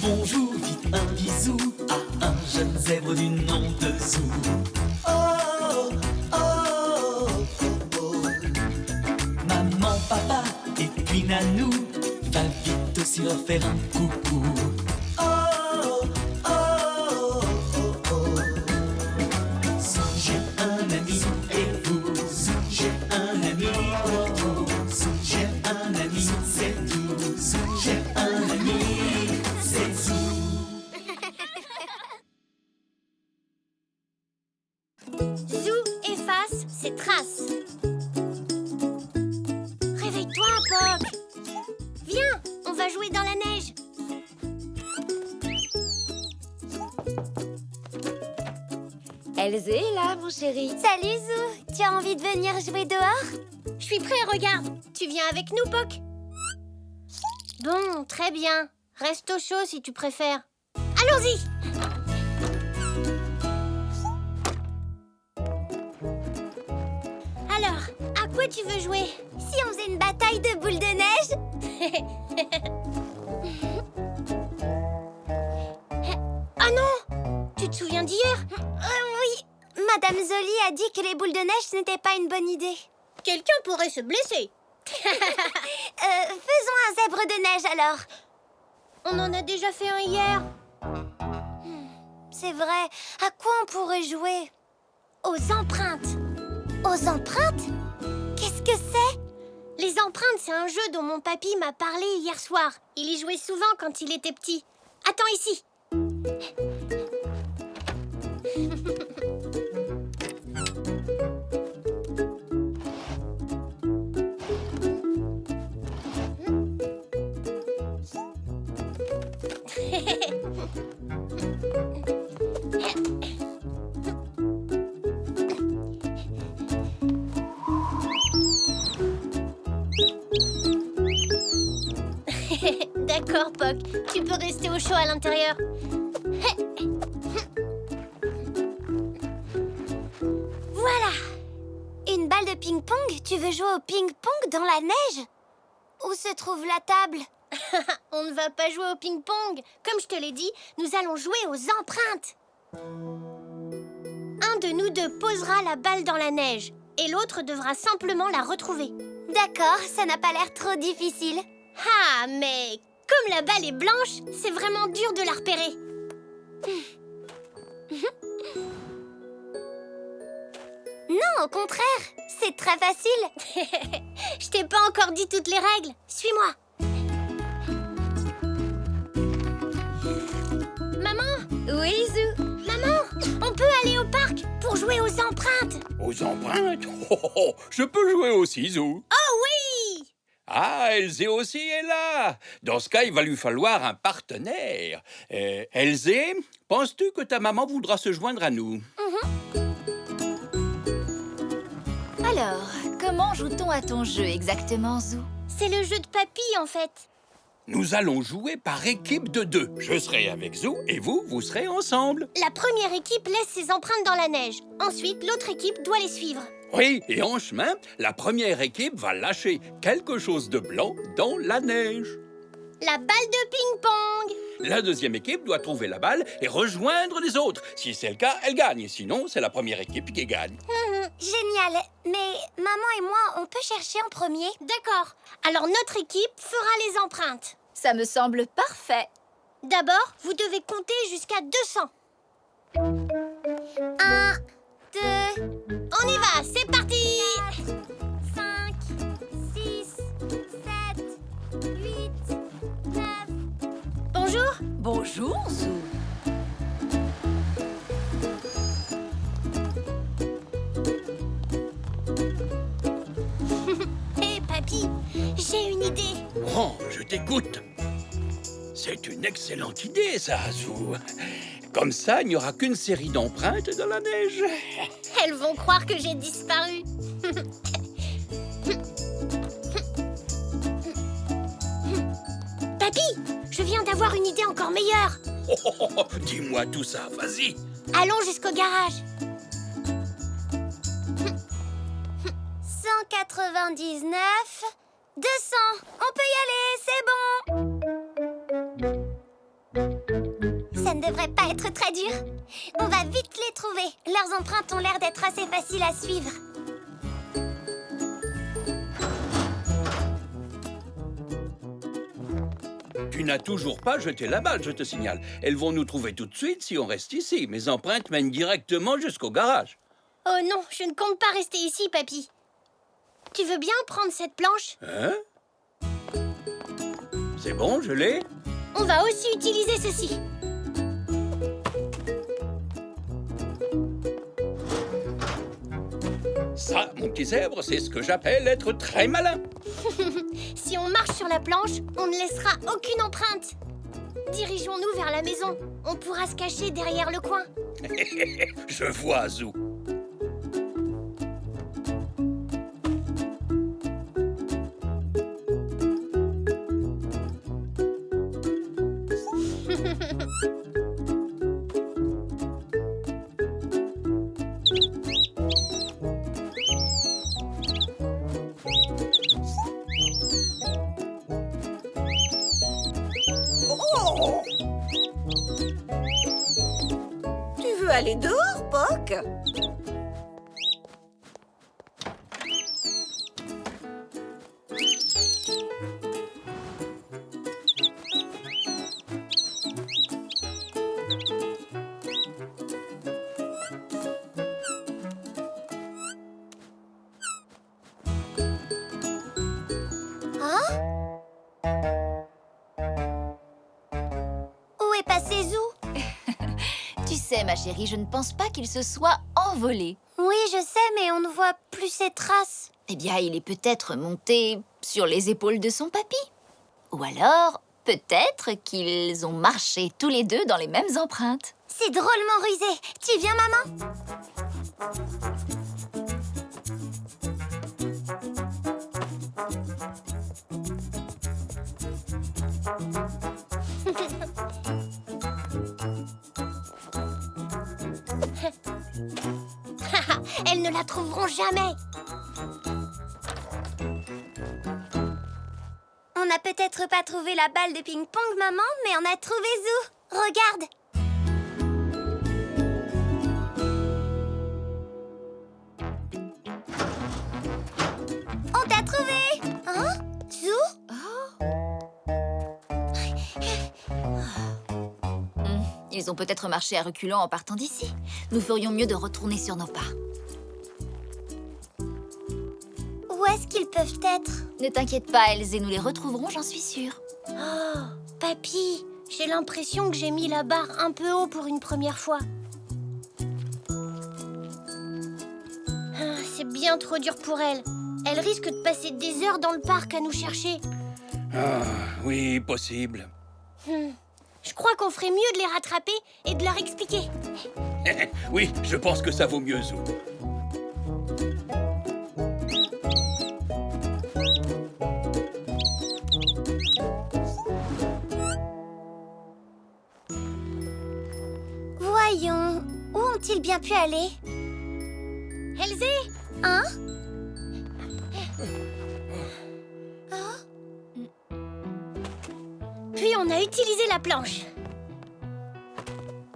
bonjour, vite un bisou à un jeune zèbre du nom de Zou. Oh, oh, oh, oh. Maman, papa et puis Nanou, va vite aussi leur faire un coucou. Oh, oh, oh, oh. Zou, j'ai un ami et vous. Zou, j'ai un ami pour vous. Zou, j'ai un ami, c'est tout. Zou, j'ai un ami, c'est Zou. Zou efface ses traces. Réveille-toi, Poc. Viens, on va jouer dans la neige. Elzé est là, mon chéri. Salut, Zou. Tu as envie de venir jouer dehors? Je suis prêt, regarde. Tu viens avec nous, Poc? Bon, très bien. Reste au chaud si tu préfères. Allons-y! Alors, à quoi tu veux jouer? Si on faisait une bataille de boules de neige? Ah non! Tu te souviens d'hier? Oui, Madame Zoli a dit que les boules de neige, ce n'était pas une bonne idée. Quelqu'un pourrait se blesser. Faisons un zèbre de neige alors. On en a déjà fait un hier. C'est vrai. À quoi on pourrait jouer? Aux empreintes. Aux empreintes? Qu'est-ce que c'est? Les empreintes, c'est un jeu dont mon papy m'a parlé hier soir. Il y jouait souvent quand il était petit. Attends ici. D'accord, Poc. Tu peux rester au chaud à l'intérieur. Voilà. Une balle de ping-pong? Tu veux jouer au ping-pong dans la neige? Où se trouve la table? On ne va pas jouer au ping-pong. Comme je te l'ai dit, nous allons jouer aux empreintes. Un de nous deux posera la balle dans la neige et l'autre devra simplement la retrouver. D'accord, ça n'a pas l'air trop difficile. Ah, mais comme la balle est blanche, c'est vraiment dur de la repérer. Non, au contraire, c'est très facile. Je t'ai pas encore dit toutes les règles. Suis-moi. Maman? Oui, Zou. Maman, on peut aller au parc pour jouer aux empreintes. Aux empreintes? Je peux jouer aussi, Zou. Oh oui! Ah, Elzé aussi est là. Dans ce cas, il va lui falloir un partenaire. Elzé, penses-tu que ta maman voudra se joindre à nous? Alors, comment joue-t-on à ton jeu exactement, Zou? C'est le jeu de papy, en fait. Nous allons jouer par équipe de 2. Je serai avec Zou et vous serez ensemble. La première équipe laisse ses empreintes dans la neige. Ensuite, l'autre équipe doit les suivre. Oui, et en chemin, la première équipe va lâcher quelque chose de blanc dans la neige. La balle de ping-pong. La deuxième équipe doit trouver la balle et rejoindre les autres. Si c'est le cas, elle gagne. Sinon, c'est la première équipe qui gagne. Génial. Mais maman et moi, on peut chercher en premier? D'accord. Alors notre équipe fera les empreintes. Ça me semble parfait. D'abord, vous devez compter jusqu'à 200. 1, 2... On y va, c'est parti! 5, 6, 7, 8, 9... Bonjour. Bonjour, Zou. Hé, papy, j'ai une idée. Oh, je t'écoute. C'est une excellente idée, ça, Zou. Comme ça, il n'y aura qu'une série d'empreintes dans la neige. Elles vont croire que j'ai disparu. Papy, je viens d'avoir une idée encore meilleure. Dis-moi tout ça, vas-y. Allons jusqu'au garage. 199, 200. On peut y aller, c'est bon. Ça ne devrait pas être très dur. On va vite les trouver. Leurs empreintes ont l'air d'être assez faciles à suivre. Tu n'as toujours pas jeté la balle, je te signale. Elles vont nous trouver tout de suite si on reste ici. Mes empreintes mènent directement jusqu'au garage. Oh non, je ne compte pas rester ici, papy. Tu veux bien prendre cette planche? Hein? C'est bon, je l'ai? On va aussi utiliser ceci. Ça, mon petit zèbre, c'est ce que j'appelle être très malin. Si on marche sur la planche, on ne laissera aucune empreinte. Dirigeons-nous vers la maison. On pourra se cacher derrière le coin. Je vois, Zou. Oh! Tu veux aller dehors, Poc? Où est passé Zou? Tu sais, ma chérie, je ne pense pas qu'il se soit envolé. Oui, je sais, mais on ne voit plus ses traces. Eh bien, il est peut-être monté sur les épaules de son papy. Ou alors, peut-être qu'ils ont marché tous les deux dans les mêmes empreintes. C'est drôlement rusé. Tu viens, maman? Elles ne la trouveront jamais. On n'a peut-être pas trouvé la balle de ping-pong, maman, mais on a trouvé Zou. Regarde. On t'a trouvé. Hein? Zou? Ils ont peut-être marché à reculons en partant d'ici. Nous ferions mieux de retourner sur nos pas. Où est-ce qu'ils peuvent être? Ne t'inquiète pas, Elzé, nous les retrouverons, j'en suis sûre. Oh, papy, j'ai l'impression que j'ai mis la barre un peu haut pour une première fois. Ah, c'est bien trop dur pour elle. Elle risque de passer des heures dans le parc à nous chercher. Ah, oui, possible. Je crois qu'on ferait mieux de les rattraper et de leur expliquer. Oui, je pense que ça vaut mieux, Zou. Voyons, où ont-ils bien pu aller? Elzé? Hein? Puis on a utilisé la planche.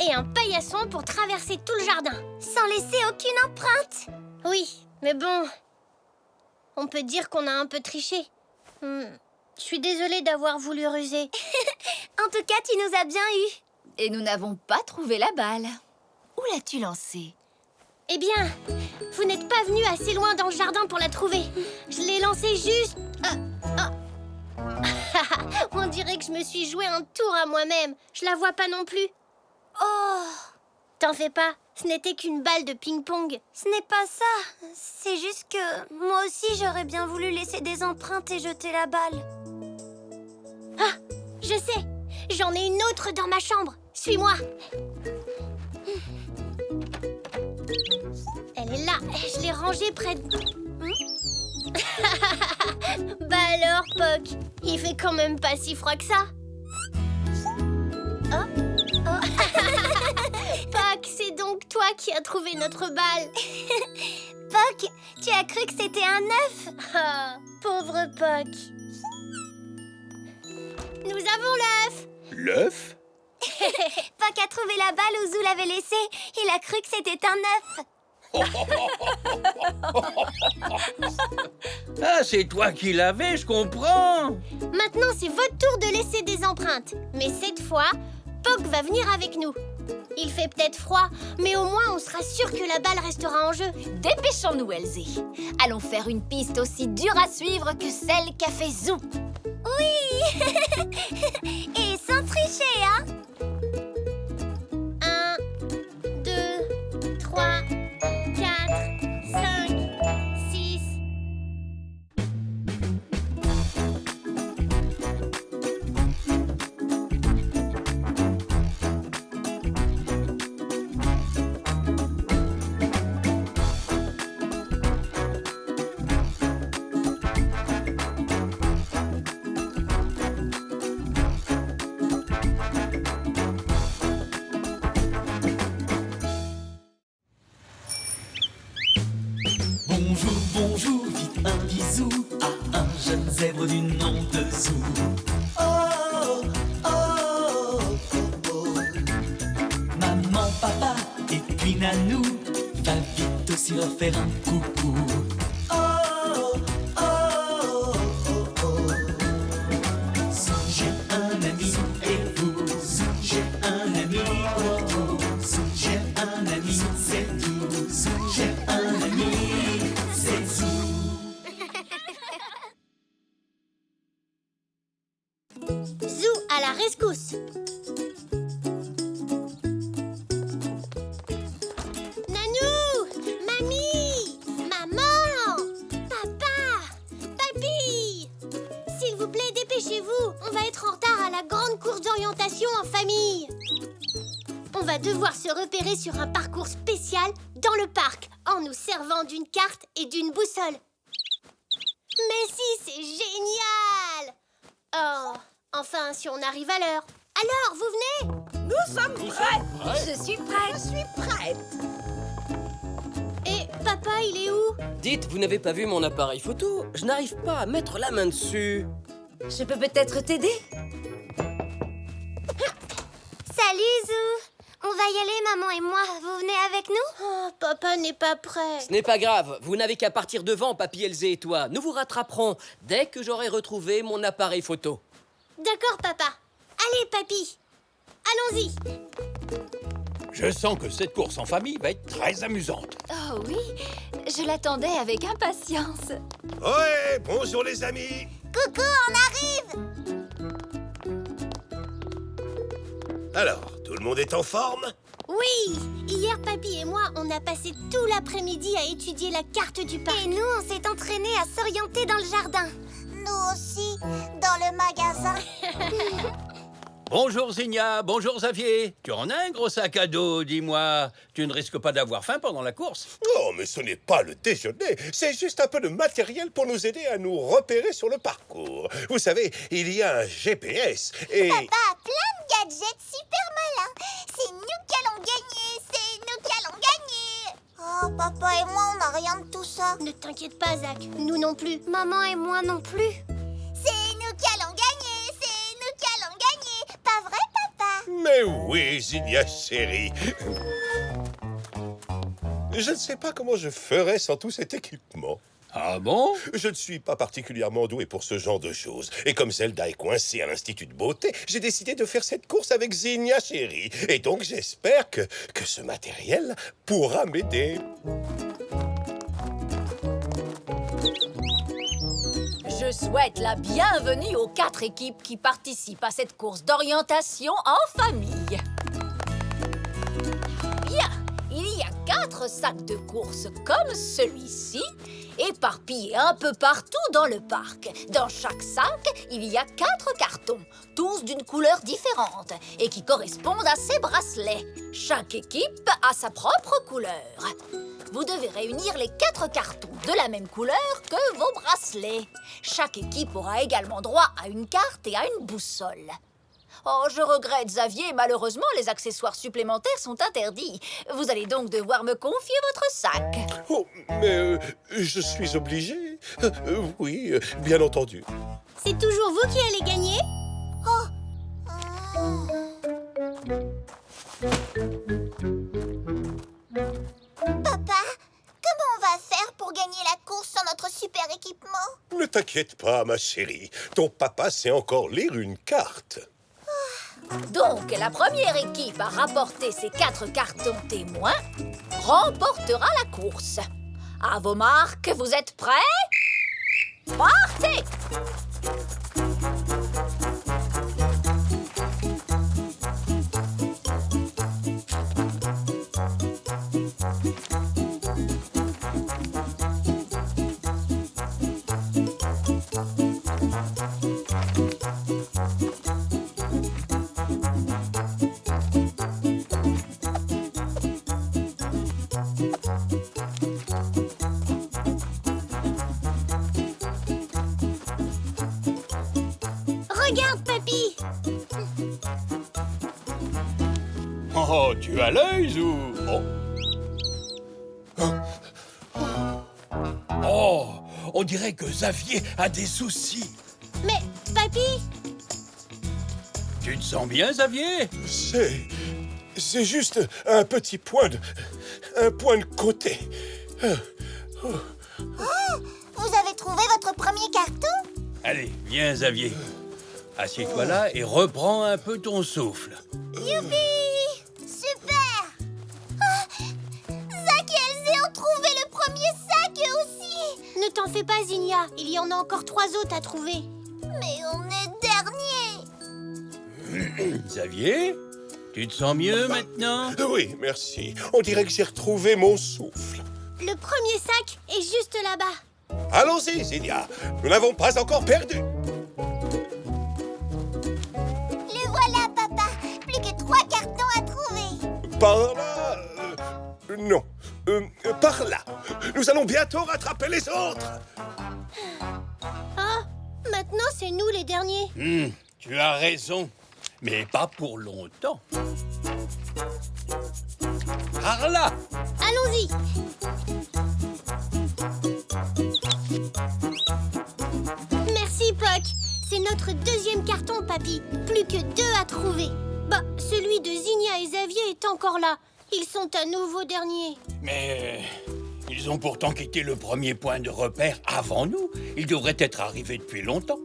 Et un paillasson pour traverser tout le jardin. Sans laisser aucune empreinte. Oui, mais bon, on peut dire qu'on a un peu triché. Je suis désolée d'avoir voulu ruser. En tout cas, tu nous as bien eu. Et nous n'avons pas trouvé la balle. Où l'as-tu lancée? Eh bien, vous n'êtes pas venu assez loin dans le jardin pour la trouver. Je l'ai lancée juste... On dirait que je me suis joué un tour à moi-même. Je la vois pas non plus. Oh! T'en fais pas, ce n'était qu'une balle de ping-pong. Ce n'est pas ça. C'est juste que moi aussi j'aurais bien voulu laisser des empreintes et jeter la balle. Ah! Je sais! J'en ai une autre dans ma chambre. Suis-moi. Elle est là. Je l'ai rangée près de... Bah alors, Poc, il fait quand même pas si froid que ça. Oh. Poc, c'est donc toi qui as trouvé notre balle. Poc, tu as cru que c'était un œuf? Ah, pauvre Poc. Nous avons l'œuf. L'œuf? Puck a trouvé la balle où Zou l'avait laissée. Il a cru que c'était un œuf. Ah, c'est toi qui l'avais, je comprends. Maintenant, c'est votre tour de laisser des empreintes. Mais cette fois, Puck va venir avec nous. Il fait peut-être froid, mais au moins on sera sûr que la balle restera en jeu. Dépêchons-nous, Elsie. Allons faire une piste aussi dure à suivre que celle qu'a fait Zou. Oui. Et sans tricher, hein. 1, 2, 3, 4, 5, 6. Bonjour, bonjour, dites un bisou à un jeune zèbre du nom de Zou. Oh, oh, oh, oh. Maman, papa et puis Nanou, va vite aussi leur faire un coucou. Oh, oh, oh, oh. Zou, j'ai un ami et vous. Zou, j'ai un ami, oh, oh. Zou, j'ai un ami, c'est tout. Zou, j'ai un ami. Zou à la rescousse. Nanou, mamie, maman, papa, papy. S'il vous plaît, dépêchez-vous. On va être en retard à la grande course d'orientation en famille. On va devoir se repérer sur un parcours spécial dans le parc en nous servant d'une carte et d'une boussole. Mais si, c'est génial! Oh, enfin, si on arrive à l'heure. Alors, vous venez? Nous sommes prêts. Je suis prête. Je suis prête. Et papa, il est où? Dites, vous n'avez pas vu mon appareil photo? Je n'arrive pas à mettre la main dessus. Je peux peut-être t'aider? Salut, Zou! On va y aller, maman et moi. Vous venez avec nous? Oh, papa n'est pas prêt. Ce n'est pas grave, vous n'avez qu'à partir devant, Papy Elsie et toi. Nous vous rattraperons dès que j'aurai retrouvé mon appareil photo. D'accord, papa. Allez, papy. Allons-y. Je sens que cette course en famille va être très amusante. Oh oui, je l'attendais avec impatience. Ouais, bonjour les amis. Coucou, on arrive. Alors, tout le monde est en forme? Oui. Hier, papy et moi, on a passé tout l'après-midi à étudier la carte du parc. Et nous, on s'est entraînés à s'orienter dans le jardin. Nous aussi, dans le magasin. Bonjour Zigna, bonjour Xavier. Tu en as un gros sac à dos, dis-moi. Tu ne risques pas d'avoir faim pendant la course? Oh, mais ce n'est pas le déjeuner. C'est juste un peu de matériel pour nous aider à nous repérer sur le parcours. Vous savez, il y a un GPS et... Papa a plein de gadgets super malins. C'est nous qui allons gagner, c'est nous qui allons gagner. Oh, papa et moi, on n'a rien de tout ça. Ne t'inquiète pas, Zach. Nous non plus. Maman et moi non plus. C'est nous qui allons gagner, c'est nous qui allons gagner. Pas vrai, papa? Mais oui, Zigna chérie. Je ne sais pas comment je ferais sans tout cet équipement. Ah bon? Je ne suis pas particulièrement doué pour ce genre de choses. Et comme Zelda est coincée à l'Institut de beauté, j'ai décidé de faire cette course avec Zigna chérie. Et donc j'espère que ce matériel pourra m'aider. Je souhaite la bienvenue aux 4 équipes qui participent à cette course d'orientation en famille. Bien, il y a 4 sacs de course comme celui-ci, éparpillés un peu partout dans le parc. Dans chaque sac, il y a 4 cartons, tous d'une couleur différente et qui correspondent à ces bracelets. Chaque équipe a sa propre couleur. Vous devez réunir les 4 cartons de la même couleur que vos bracelets. Chaque équipe aura également droit à une carte et à une boussole. Oh, je regrette, Xavier. Malheureusement, les accessoires supplémentaires sont interdits. Vous allez donc devoir me confier votre sac. Oh, mais je suis obligé. Oui, bien entendu. C'est toujours vous qui allez gagner? Oh. t'inquiète pas, ma chérie. Ton papa sait encore lire une carte. Donc, la première équipe à rapporter ces 4 cartons témoins remportera la course. À vos marques, vous êtes prêts? Partez! Regarde, papy! Oh, tu as l'œil, Zou. Oh, on dirait que Xavier a des soucis. Mais, papy! Tu te sens bien, Xavier? C'est juste un petit point de... un point de côté. Vous avez trouvé votre premier carton? Allez, viens, Xavier. Assieds-toi là et reprends un peu ton souffle. Youpi! Super! Zach et Elzé ont trouvé le premier sac eux aussi! Ne t'en fais pas, Zinnia. Il y en a encore 3 autres à trouver. Mais on est dernier! Xavier, tu te sens mieux maintenant? Oui, merci. On dirait que j'ai retrouvé mon souffle. Le premier sac est juste là-bas. Allons-y, Zinnia. Nous n'avons pas encore perdu. Le voilà, papa. Plus que 3 cartons à trouver. Par là... non. Par là. Nous allons bientôt rattraper les autres. Ah, maintenant c'est nous les derniers. Tu as raison, mais pas pour longtemps. Par là! Allons-y. Merci, Poc. C'est notre deuxième carton, papy. Plus que 2 à trouver. Bah, celui de Zinnia et Xavier est encore là. Ils sont à nouveau derniers. Mais ils ont pourtant quitté le premier point de repère avant nous. Ils devraient être arrivés depuis longtemps.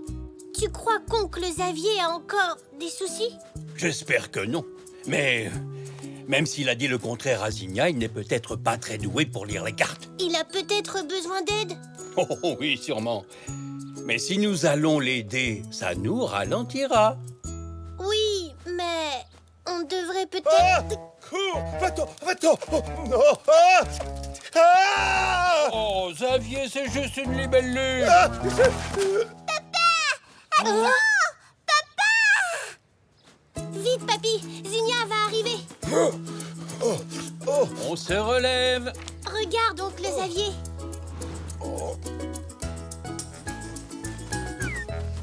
Tu crois qu'oncle Xavier a encore des soucis? J'espère que non. Mais même s'il a dit le contraire à Zinnia, il n'est peut-être pas très doué pour lire les cartes. Il a peut-être besoin d'aide. Oh oui, sûrement. Mais si nous allons l'aider, ça nous ralentira. Oui, mais on devrait Ah! peut-être... Cours! Va-t'en! Va-t'en! Oh, non! Ah! Ah! Oh, Xavier, c'est juste une libellule. Ah! Vite, papy. Zinnia va arriver. On se relève. Regarde, oncle Xavier.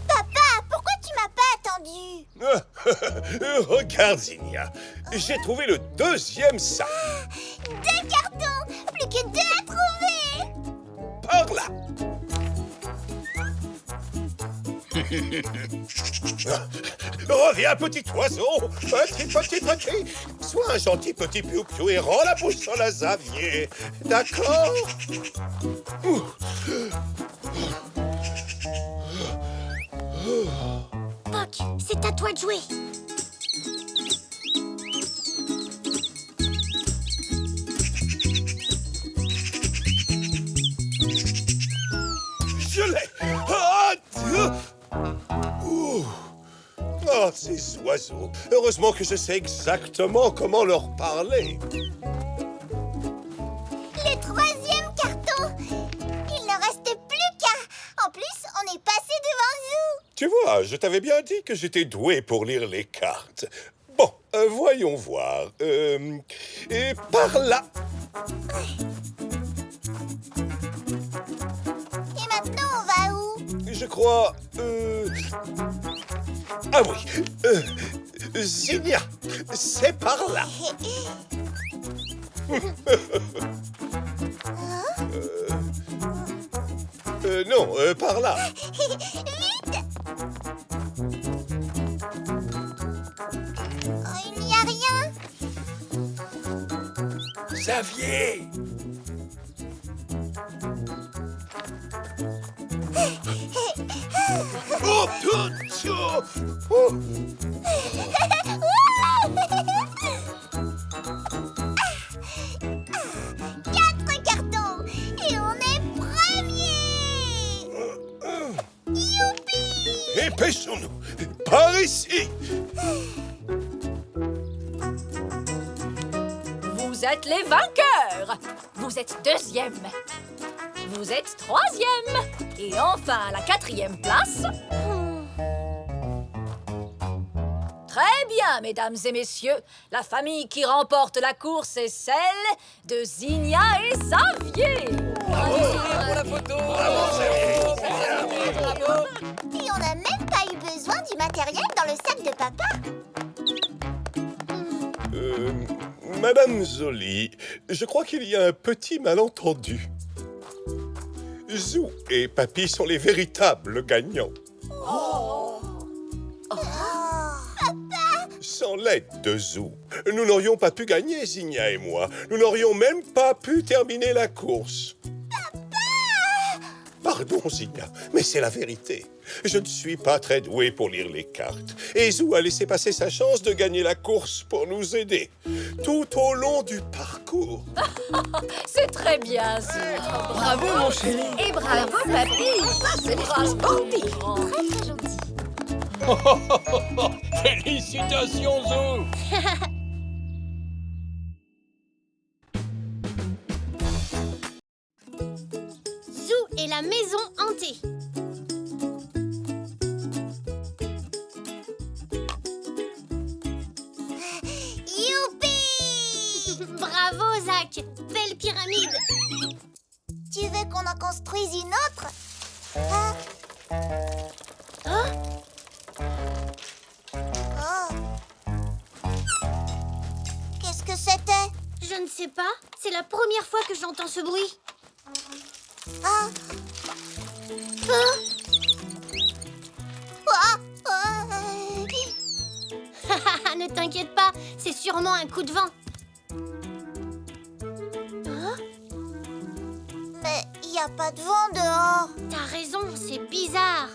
Papa, pourquoi tu m'as pas attendu? Regarde, Zinnia. J'ai trouvé le deuxième sac. 2 cartons. Plus que 2 à trouver. Par là. Reviens, petit oiseau. Petit. Sois un gentil petit piou-piou et rends la bouche sur la Xavier. D'accord? Poc, c'est à toi de jouer. Je l'ai. Ah, ouh. Oh, ces oiseaux. Heureusement que je sais exactement comment leur parler. Le 3e carton. Il ne reste plus qu'un. En plus, on est passé devant Zou. Tu vois, je t'avais bien dit que j'étais doué pour lire les cartes. Bon, voyons voir. Et par là. Et maintenant, on va où? Je crois... Ah oui. Zinnia, c'est par là. Non, par là. Oh, il n'y a rien. Xavier! Quatre cartons et on est premier. Youpi! Dépêchons-nous. Par ici. Vous êtes les vainqueurs. Vous êtes deuxième. Vous êtes troisième. Et enfin, la quatrième place. Très bien, mesdames et messieurs. La famille qui remporte la course est celle de Zinnia et Xavier. Pour la photo. Et on n'a même pas eu besoin du matériel dans le sac de papa. Madame Zoli, je crois qu'il y a un petit malentendu. Zou et Papy sont les véritables gagnants. Sans l'aide de Zou, nous n'aurions pas pu gagner, Zinnia et moi. Nous n'aurions même pas pu terminer la course. Pardon, Zinnia, mais c'est la vérité. Je ne suis pas très doué pour lire les cartes. Et Zou a laissé passer sa chance de gagner la course pour nous aider. Tout au long du parcours. C'est très bien, Zou. Bravo, mon chéri. Et bravo, papy. C'est très sportif. Très gentil. Félicitations, Zou. Zou et la maison hantée. Youpi! Bravo, Zach. Belle pyramide. Tu veux qu'on en construise une autre? Hein? Qu'est-ce que c'était? Je ne sais pas. C'est la première fois que j'entends ce bruit. Ne t'inquiète pas, c'est sûrement un coup de vent. Mais il n'y a pas de vent dehors. T'as raison, c'est bizarre.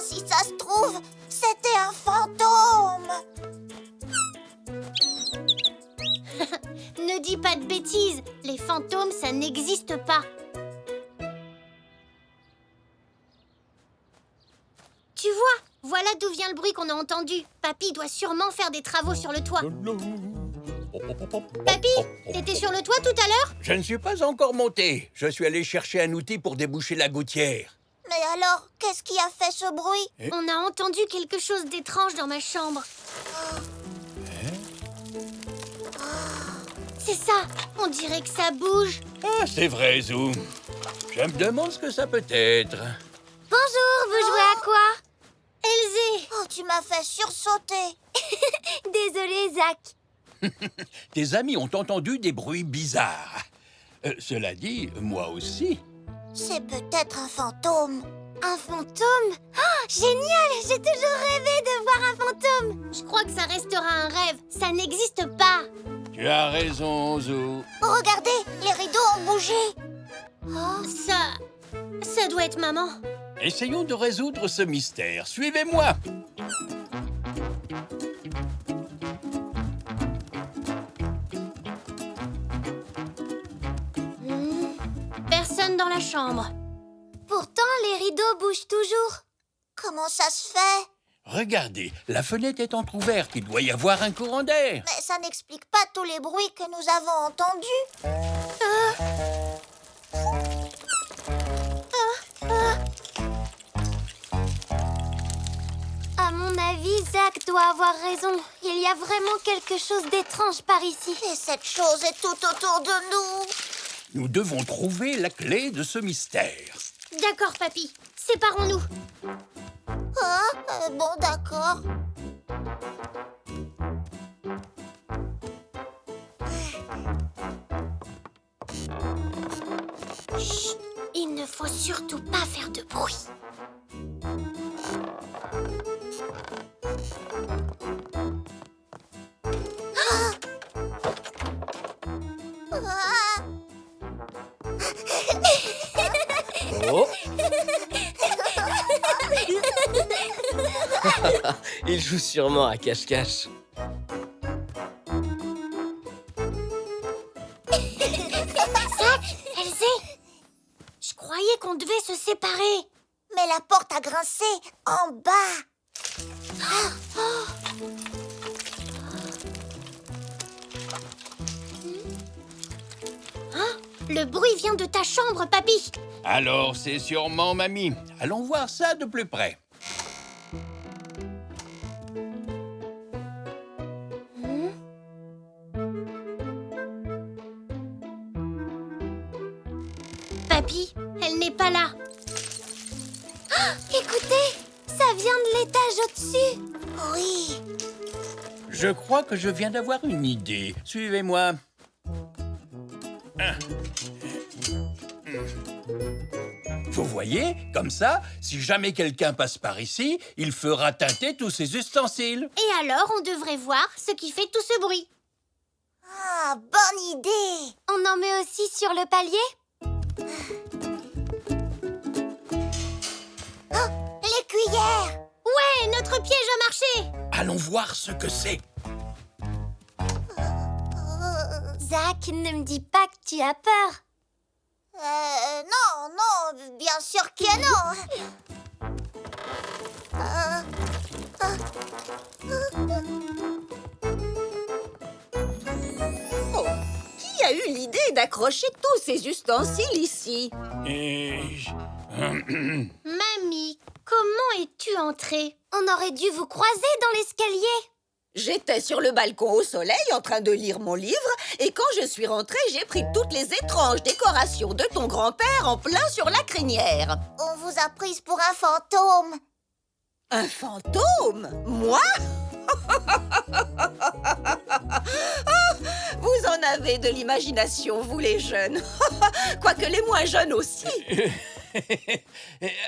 Si ça se trouve, c'était un fantôme. Ne dis pas de bêtises, les fantômes, ça n'existe pas. Tu vois, voilà d'où vient le bruit qu'on a entendu. Papy doit sûrement faire des travaux sur le toit. Papy, t'étais sur le toit tout à l'heure? Je ne suis pas encore monté. Je suis allé chercher un outil pour déboucher la gouttière. Mais alors, qu'est-ce qui a fait ce bruit? On a entendu quelque chose d'étrange dans ma chambre. C'est ça, on dirait que ça bouge. Ah, c'est vrai, Zou. Je me demande ce que ça peut être. Bonjour, vous jouez à quoi? Elzé. Oh, tu m'as fait sursauter. Désolée, Zach. Tes amis ont entendu des bruits bizarres. Cela dit, moi aussi. C'est peut-être un fantôme. Un fantôme? Oh, génial! J'ai toujours rêvé de voir un fantôme. Je crois que ça restera un rêve. Ça n'existe pas. Tu as raison, Zou. Regardez, les rideaux ont bougé. Oh, ça doit être maman. Essayons de résoudre ce mystère. Suivez-moi. Personne dans la chambre. Pourtant, les rideaux bougent toujours. Comment ça se fait? Regardez, la fenêtre est entrouverte. Il doit y avoir un courant d'air. Mais ça n'explique pas tous les bruits que nous avons entendus. À mon avis, Zach doit avoir raison. Il y a vraiment quelque chose d'étrange par ici. Et cette chose est tout autour de nous. Nous devons trouver la clé de ce mystère. D'accord, papy. Séparons-nous. Bon, d'accord. Chut, il ne faut surtout pas faire de bruit. Oh. Il joue sûrement à cache-cache. Elzé, je croyais qu'on devait se séparer. Mais la porte a grincé en bas. Le bruit vient de ta chambre, papy. Alors, c'est sûrement mamie. Allons voir ça de plus près. Papy, elle n'est pas là. Ah, écoutez, ça vient de l'étage au-dessus. Oui. Je crois que je viens d'avoir une idée. Suivez-moi. Vous voyez, comme ça, si jamais quelqu'un passe par ici, il fera teinter tous ses ustensiles. Et alors, on devrait voir ce qui fait tout ce bruit. Ah, bonne idée. On en met aussi sur le palier? Les cuillères. Ouais, notre piège a marché. Allons voir ce que c'est. Zach, ne me dis pas que tu as peur. Non, bien sûr que non. Oh, qui a eu l'idée d'accrocher tous ces ustensiles ici? Mamie, comment es-tu entrée? On aurait dû vous croiser dans l'escalier. J'étais sur le balcon au soleil en train de lire mon livre et quand je suis rentrée, j'ai pris toutes les étranges décorations de ton grand-père en plein sur la crinière. On vous a prise pour un fantôme. Un fantôme? Moi? Vous en avez de l'imagination, vous les jeunes. Quoique les moins jeunes aussi.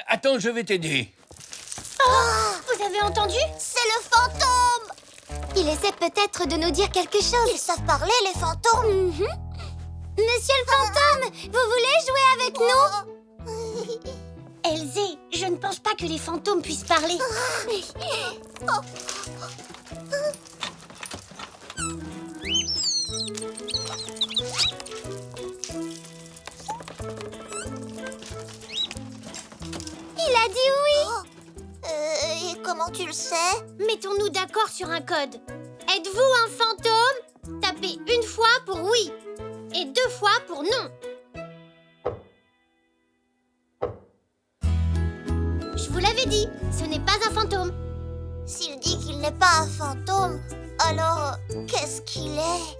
Attends, je vais t'aider. Vous avez entendu? C'est le fantôme. Il essaie peut-être de nous dire quelque chose. Ils savent parler, les fantômes. Monsieur le fantôme, vous voulez jouer avec nous? Elzé, je ne pense pas que les fantômes puissent parler. Il a dit oui. Et comment tu le sais? Mettons-nous d'accord sur un code. Êtes-vous un fantôme? Tapez une fois pour oui et 2 fois pour non. Je vous l'avais dit, ce n'est pas un fantôme. S'il dit qu'il n'est pas un fantôme, alors qu'est-ce qu'il est?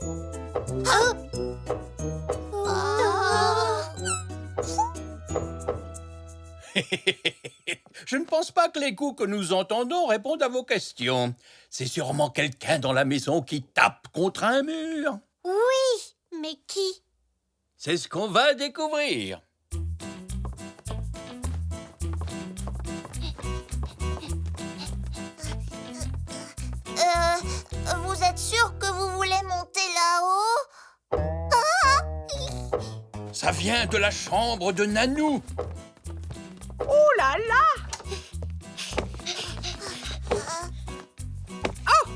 Je ne pense pas que les coups que nous entendons répondent à vos questions. C'est sûrement quelqu'un dans la maison qui tape contre un mur. Oui, mais qui? C'est ce qu'on va découvrir. Vous êtes sûr que vous voulez monter là-haut? Ça vient de la chambre de Nanou. Oh là là! Oh!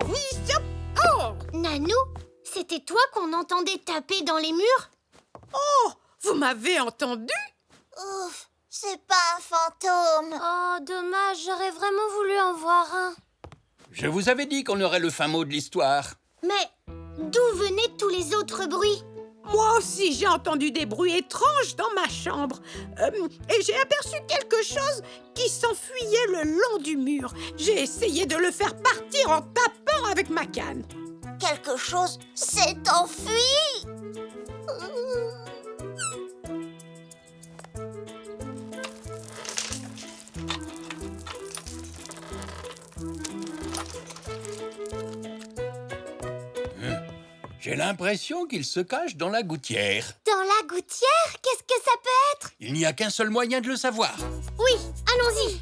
Oui, stop! Oh! Nanou, c'était toi qu'on entendait taper dans les murs? Oh! Vous m'avez entendu? Ouf, c'est pas un fantôme. Oh, dommage, j'aurais vraiment voulu en voir un. Je vous avais dit qu'on aurait le fin mot de l'histoire. Mais d'où venaient tous les autres bruits? Moi aussi, j'ai entendu des bruits étranges dans ma chambre. Et j'ai aperçu quelque chose qui s'enfuyait le long du mur. J'ai essayé de le faire partir en tapant avec ma canne. Quelque chose s'est enfui. J'ai l'impression qu'il se cache dans la gouttière. Dans la gouttière? Qu'est-ce que ça peut être? Il n'y a qu'un seul moyen de le savoir. Oui, allons-y.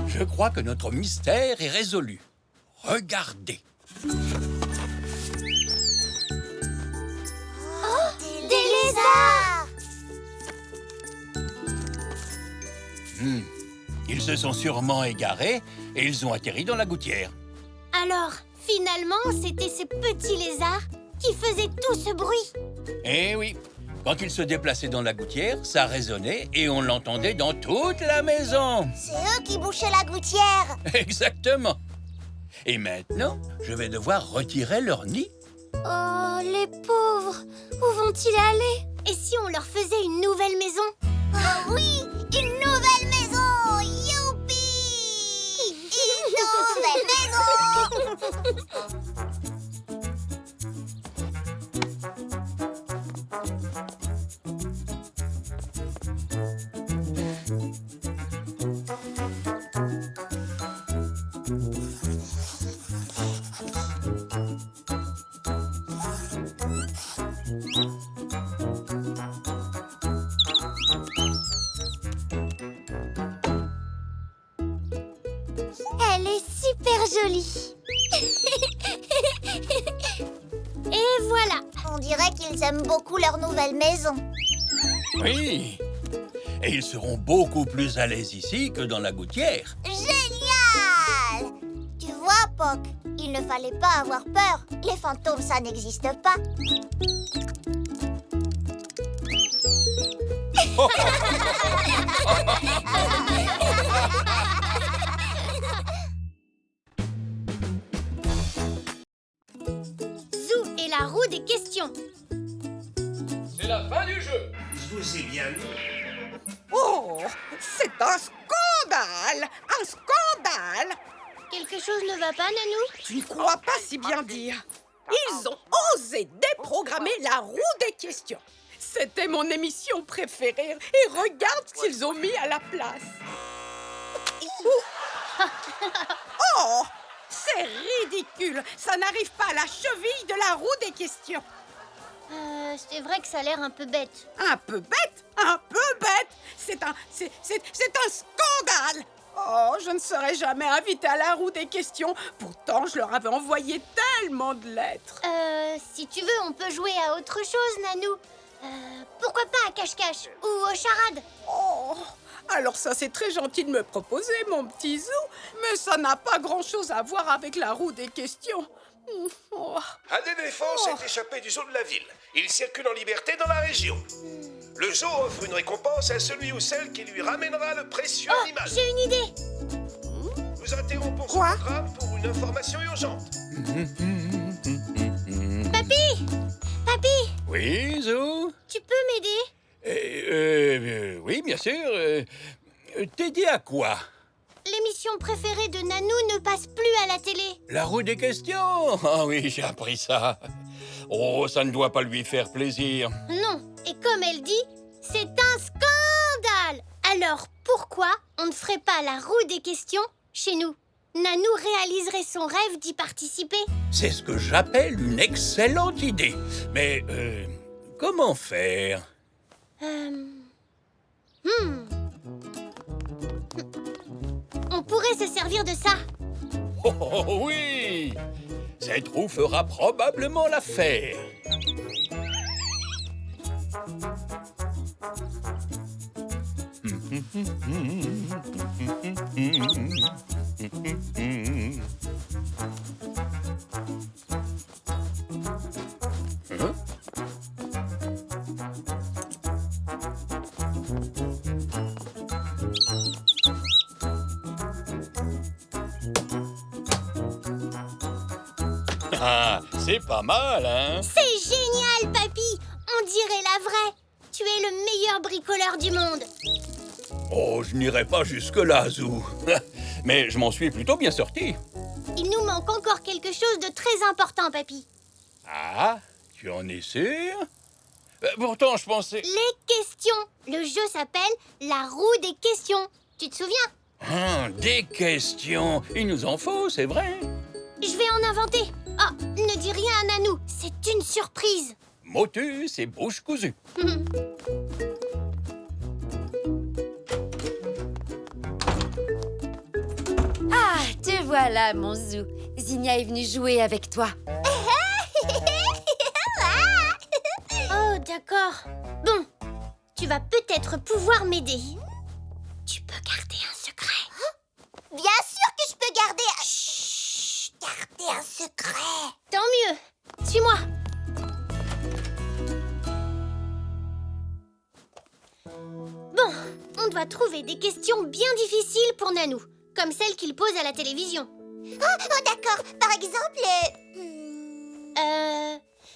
Je crois que notre mystère est résolu. Regardez. Des lézards! Ils se sont sûrement égarés et ils ont atterri dans la gouttière. Alors, finalement, c'était ces petits lézards qui faisaient tout ce bruit. Eh oui, quand ils se déplaçaient dans la gouttière, ça résonnait et on l'entendait dans toute la maison. C'est eux qui bouchaient la gouttière. Exactement. Et maintenant, je vais devoir retirer leur nid. Oh, les pauvres! Où vont-ils aller? Et si on leur faisait une nouvelle maison? Oh oui, une nouvelle maison! Youpi! Une nouvelle maison! Elle est super jolie. Et voilà. On dirait qu'ils aiment beaucoup leur nouvelle maison. Oui. Et ils seront beaucoup plus à l'aise ici que dans la gouttière. Génial! Tu vois, Poc, il ne fallait pas avoir peur. Les fantômes, ça n'existe pas. Zou et la roue des questions. C'est la fin du jeu. Je vous ai bien mis. Oh, c'est un scandale! Un scandale! Quelque chose ne va pas, Nanou? Tu ne crois pas si bien dire. Ils ont osé déprogrammer la roue des questions. C'était mon émission préférée. Et regarde ce qu'ils ont mis à la place. Oh, c'est ridicule. Ça n'arrive pas à la cheville de la roue des questions. C'est vrai que ça a l'air un peu bête. Un peu bête, un peu bête. C'est un scandale. Oh, je ne serai jamais invitée à la roue des questions. Pourtant, je leur avais envoyé tellement de lettres. Si tu veux, on peut jouer à autre chose, Nanou. Pourquoi pas à cache-cache ou aux charades? Oh, alors ça, c'est très gentil de me proposer, mon petit Zou. Mais ça n'a pas grand-chose à voir avec la roue des questions. Oh. Un éléphant s'est échappé du zoo de la ville. Il circule en liberté dans la région. Le zoo offre une récompense à celui ou celle qui lui ramènera le précieux animal. J'ai une idée. Nous interrompons ce Quoi programme pour une information urgente. Papy, Oui, Zou? tu peux m'aider? Oui, bien sûr. T'aider à quoi? L'émission préférée de Nanou ne passe plus à la télé. La roue des questions? Ah oui, j'ai appris ça. Oh, ça ne doit pas lui faire plaisir. Non, et comme elle dit, c'est un scandale. Alors pourquoi on ne ferait pas la roue des questions chez nous? Nanou réaliserait son rêve d'y participer. C'est ce que j'appelle une excellente idée. Mais comment faire? On pourrait se servir de ça. Oh oui! Cette roue fera probablement l'affaire. Hein? Ah, c'est pas mal, hein? C'est génial, papy. On dirait la vraie. Tu es le meilleur bricoleur du monde. Oh, je n'irai pas jusque-là, Zou. Mais je m'en suis plutôt bien sorti. Il nous manque encore quelque chose de très important, papy. Ah, tu en es sûr? Pourtant, je pensais... Les questions. Le jeu s'appelle la roue des questions. Tu te souviens? Ah, des questions. Il nous en faut, c'est vrai. Je vais en inventer. Oh, ne dis rien à Nanou. C'est une surprise. Motus et bouche cousue. Ah, te voilà, mon Zou. Zinnia est venue jouer avec toi. Oh, d'accord. Bon, tu vas peut-être pouvoir m'aider. Tu peux garder un secret. Bien sûr que je peux garder un... Chut, garder un secret. Tant mieux. Suis-moi. Bon, on doit trouver des questions bien difficiles pour Nanou, comme celles qu'il pose à la télévision. Oh, d'accord. Par exemple...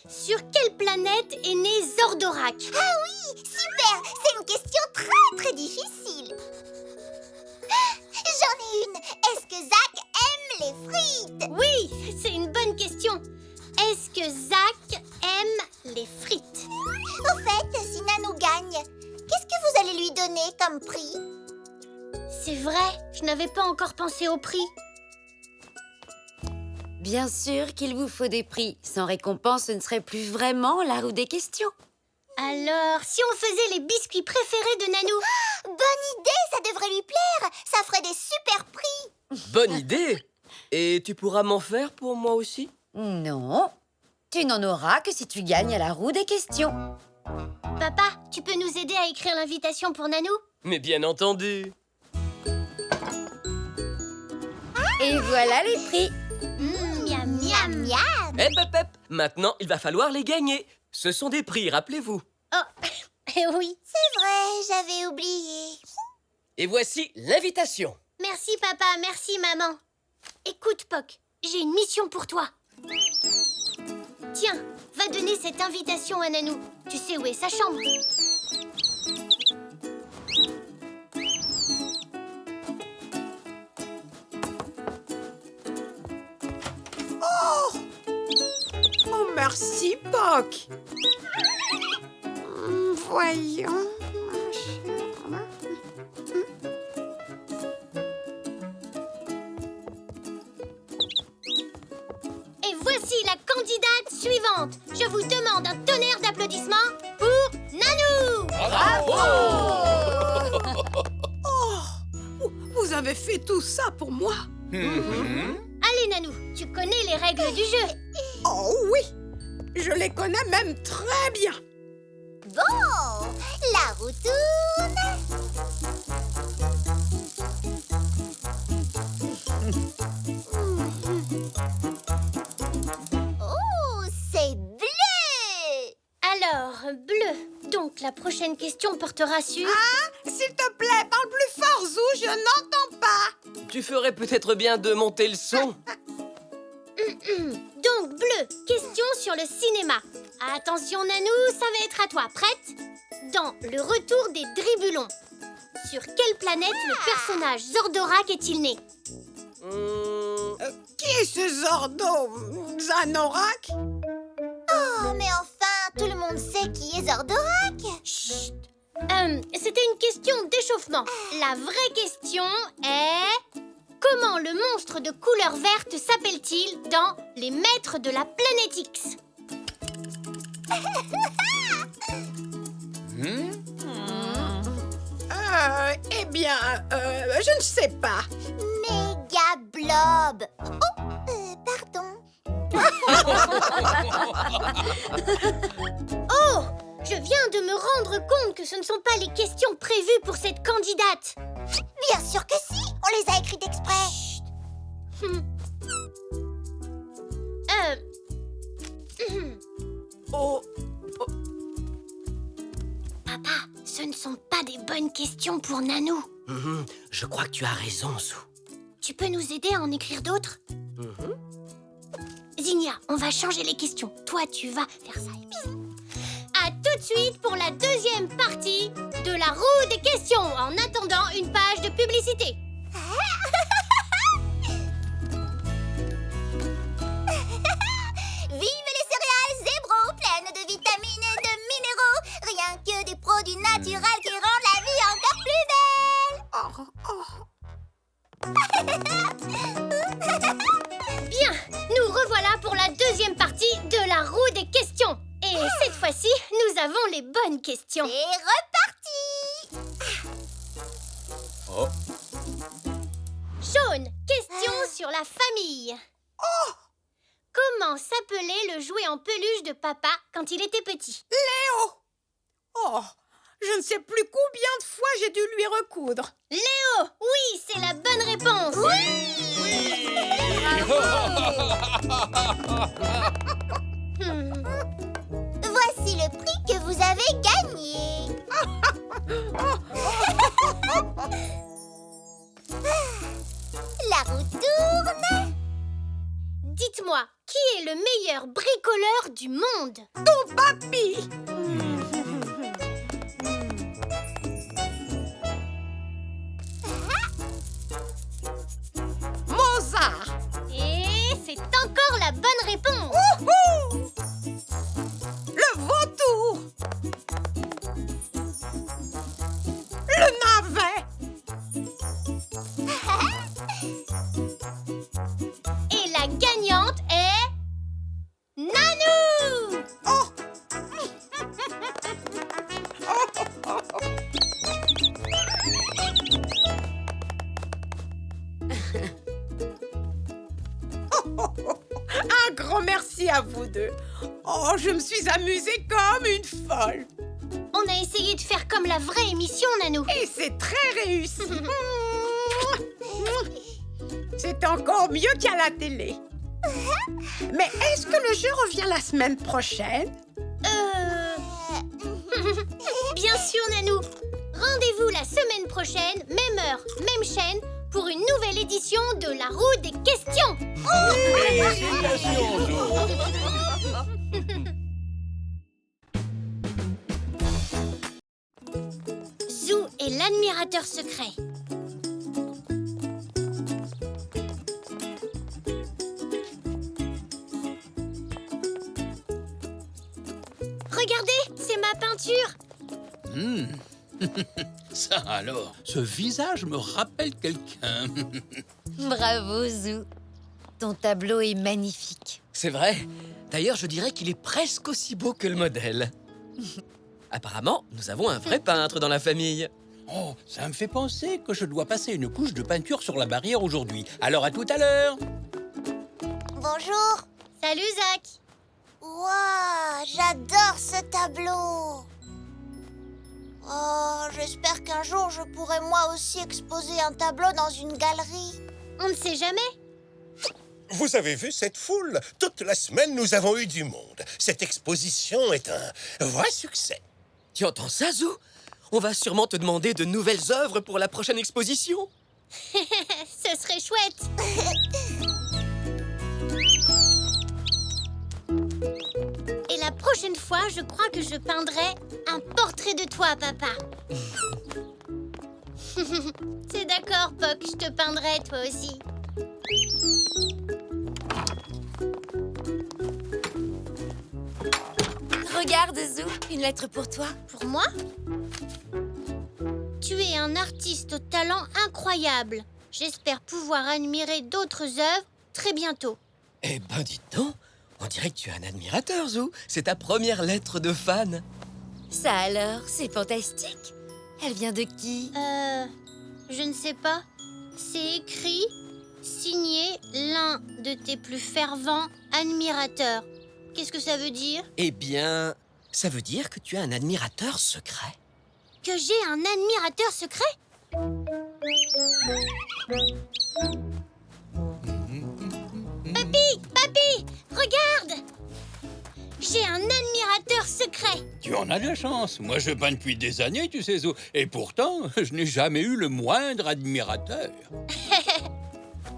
Sur quelle planète est né Zordorak? Ah oui, super. C'est une question très très difficile. J'en ai une. Est-ce que Zach aime les frites? Oui, c'est une bonne question. Est-ce que Zach aime les frites? Au fait, si Nanou gagne, qu'est-ce que vous allez lui donner comme prix? C'est vrai, je n'avais pas encore pensé au prix. Bien sûr qu'il vous faut des prix. Sans récompense, ce ne serait plus vraiment la roue des questions. Alors, si on faisait les biscuits préférés de Nanou? Bonne idée, ça devrait lui plaire. Ça ferait des super prix. Bonne idée! Et tu pourras m'en faire pour moi aussi? Non, tu n'en auras que si tu gagnes à la roue des questions. Papa, tu peux nous aider à écrire l'invitation pour Nanou? Mais bien entendu! Et voilà les prix. Miam, miam, miam. Hep, hep, hep! Maintenant, il va falloir les gagner. Ce sont des prix, rappelez-vous. Oh, oui. C'est vrai, j'avais oublié. Et voici l'invitation. Merci papa, merci maman. Écoute Poc, j'ai une mission pour toi. Tiens, va donner cette invitation à Nanou. Tu sais où est sa chambre? Oh, merci, Poc. Voyons. Et voici la candidate suivante. Je vous demande un tonnerre d'applaudissements pour Nanou. Oh, vous avez fait tout ça pour moi? Allez Nanou, tu connais les règles du jeu. Oh oui, je les connais même très bien. Bon, la roue tourne. Oh, c'est bleu. Alors, bleu. Donc la prochaine question portera sur... S'il te plaît, parle plus fort, Zou, je n'entends pas. Tu ferais peut-être bien de monter le son. Donc bleu, question sur le cinéma. Attention Nanou, ça va être à toi. Prête? Dans Le Retour des Dribulons, sur quelle planète le personnage Zordorak est-il né? Qui est ce Zordo Zanorak? Oh, mais enfin, tout le monde sait qui est Zordorak. Chut. C'était une question d'échauffement. La vraie question est... Comment le monstre de couleur verte s'appelle-t-il dans Les Maîtres de la Planète X? Eh bien, je ne sais pas. Méga blob. Oh, pardon. Oh! Je viens de me rendre compte que ce ne sont pas les questions prévues pour cette candidate. Bien sûr que si, on les a écrites exprès. Oh, Papa, ce ne sont pas des bonnes questions pour Nanou. je crois que tu as raison, Zou. Tu peux nous aider à en écrire d'autres? Zinnia, on va changer les questions. Toi, tu vas faire ça et puis... À tout de suite pour la deuxième partie de la roue des questions. En attendant, une page de publicité. Vive les céréales Zébro, pleines de vitamines et de minéraux. Rien que des produits naturels qui rendent la vie encore plus belle. Bien, nous revoilà pour la deuxième partie de la roue des questions. Et cette fois-ci, nous avons les bonnes questions. C'est reparti. Shaun, question sur la famille. Comment s'appelait le jouet en peluche de papa quand il était petit? Léo! Oh, je ne sais plus combien de fois j'ai dû lui recoudre. Léo! Oui, c'est la bonne réponse! Voici le prix que vous avez gagné. La roue tourne. Dites-moi, qui est le meilleur bricoleur du monde? Ton papy! Mozart! Et c'est encore la bonne réponse! Wouhou! Le vautour! Le navet! Et la gagnante est... Nanou! Oh! Un grand merci à vous deux. Oh, je me suis amusée comme une folle. On a essayé de faire comme la vraie émission, Nanou. Et c'est très réussi. C'est encore mieux qu'à la télé. Mais est-ce que le jeu revient la semaine prochaine? Bien sûr, Nanou. Rendez-vous la semaine prochaine, même heure, même chaîne, pour une nouvelle édition de La Roue des questions. Félicitations, Zou. Zou est l'admirateur secret. Regardez, c'est ma peinture. Ça alors, ce visage me rappelle quelqu'un. Bravo, Zou. Ton tableau est magnifique. C'est vrai. D'ailleurs, je dirais qu'il est presque aussi beau que le modèle. Apparemment, nous avons un vrai peintre dans la famille. Oh, ça me fait penser que je dois passer une couche de peinture sur la barrière aujourd'hui. Alors à tout à l'heure. Bonjour. Salut, Zach. Waouh, j'adore ce tableau. Oh, j'espère qu'un jour je pourrai moi aussi exposer un tableau dans une galerie. On ne sait jamais. Vous avez vu cette foule? Toute la semaine, nous avons eu du monde. Cette exposition est un vrai succès. Tu entends ça, Zou? On va sûrement te demander de nouvelles œuvres pour la prochaine exposition. Ce serait chouette. Et la prochaine fois, je crois que je peindrai un portrait de toi, papa. C'est d'accord, Poc, je te peindrai toi aussi. Regarde, Zou, une lettre pour toi. Pour moi? Tu es un artiste au talent incroyable. J'espère pouvoir admirer d'autres œuvres très bientôt. Eh ben, dites donc, on dirait que tu es un admirateur, Zou. C'est ta première lettre de fan. Ça alors, c'est fantastique. Elle vient de qui? Je ne sais pas. C'est écrit, signé l'un de tes plus fervents admirateurs. Qu'est-ce que ça veut dire? Eh bien, ça veut dire que tu as un admirateur secret. Que j'ai un admirateur secret? Papy, regarde! J'ai un admirateur secret. Tu en as de la chance. Moi, je peins depuis des années, tu sais, Zou. Et pourtant, je n'ai jamais eu le moindre admirateur.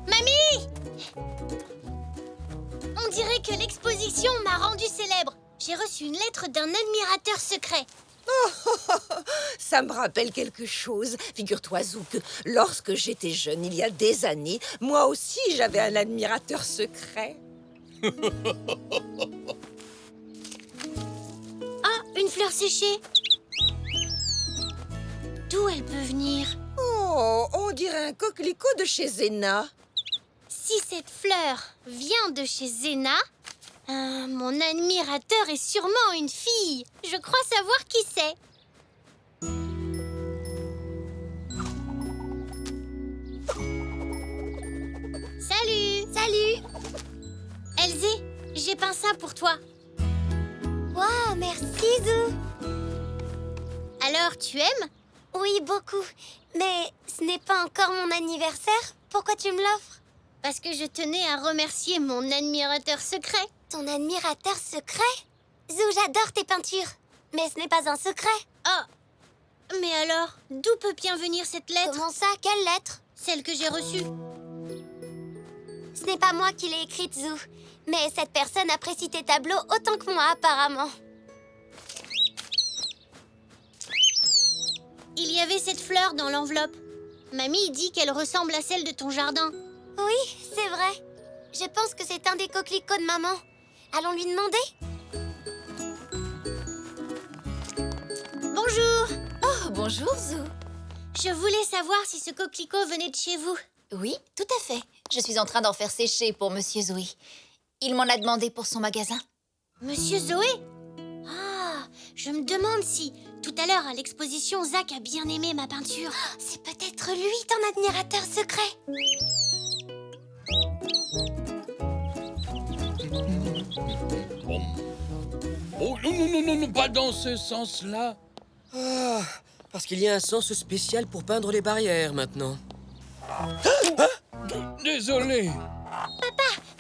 Mamie! On dirait que l'exposition m'a rendu célèbre. J'ai reçu une lettre d'un admirateur secret. Ça me rappelle quelque chose. Figure-toi, Zou, que lorsque j'étais jeune, il y a des années, moi aussi, j'avais un admirateur secret. Ah, une fleur séchée. D'où elle peut venir? Oh, on dirait un coquelicot de chez Zéna. Si cette fleur vient de chez Zéna, mon admirateur est sûrement une fille. Je crois savoir qui c'est. Salut! Elsie, j'ai peint ça pour toi. Waouh, merci Zou. Alors, tu aimes? Oui, beaucoup. Mais ce n'est pas encore mon anniversaire. Pourquoi tu me l'offres? Parce que je tenais à remercier mon admirateur secret. Ton admirateur secret? Zou, j'adore tes peintures. Mais ce n'est pas un secret. Oh, mais alors, d'où peut bien venir cette lettre? Comment ça? Quelle lettre? Celle que j'ai reçue. Ce n'est pas moi qui l'ai écrite, Zou. Mais cette personne apprécie tes tableaux autant que moi, apparemment. Il y avait cette fleur dans l'enveloppe. Mamie dit qu'elle ressemble à celle de ton jardin. Oui, c'est vrai. Je pense que c'est un des coquelicots de maman. Allons lui demander. Bonjour! Oh, bonjour, Zou. Je voulais savoir si ce coquelicot venait de chez vous. Oui, tout à fait. Je suis en train d'en faire sécher pour Monsieur Zoé. Il m'en a demandé pour son magasin. Monsieur Zoé? Ah, je me demande si, tout à l'heure à l'exposition, Zach a bien aimé ma peinture. C'est peut-être lui, ton admirateur secret. Oh, non, pas dans ce sens-là. Ah, parce qu'il y a un sens spécial pour peindre les barrières maintenant. Désolé.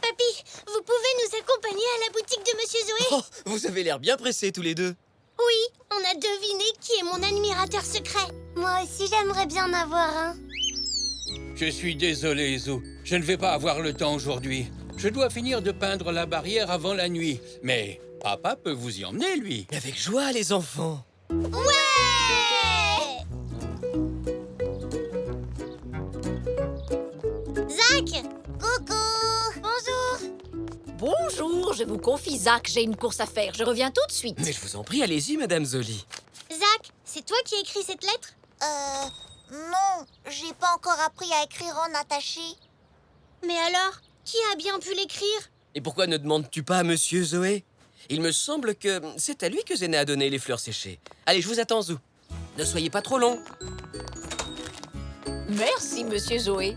Papy, vous pouvez nous accompagner à la boutique de Monsieur Zoé? Oh, vous avez l'air bien pressés tous les deux. Oui, on a deviné qui est mon admirateur secret. Moi aussi, j'aimerais bien en avoir un. Je suis désolé, Zou. Je ne vais pas avoir le temps aujourd'hui. Je dois finir de peindre la barrière avant la nuit. Mais papa peut vous y emmener, lui. Avec joie, les enfants. Ouais! Zach! Coucou! Bonjour! Bonjour, je vous confie, Zach, j'ai une course à faire. Je reviens tout de suite. Mais je vous en prie, allez-y, Madame Zoli. Zach, c'est toi qui as écrit cette lettre? Non, j'ai pas encore appris à écrire en attaché. Mais alors, qui a bien pu l'écrire? Et pourquoi ne demandes-tu pas à Monsieur Zoé? Il me semble que c'est à lui que Zéna a donné les fleurs séchées. Allez, je vous attends, Zou. Ne soyez pas trop long. Merci, Monsieur Zoé.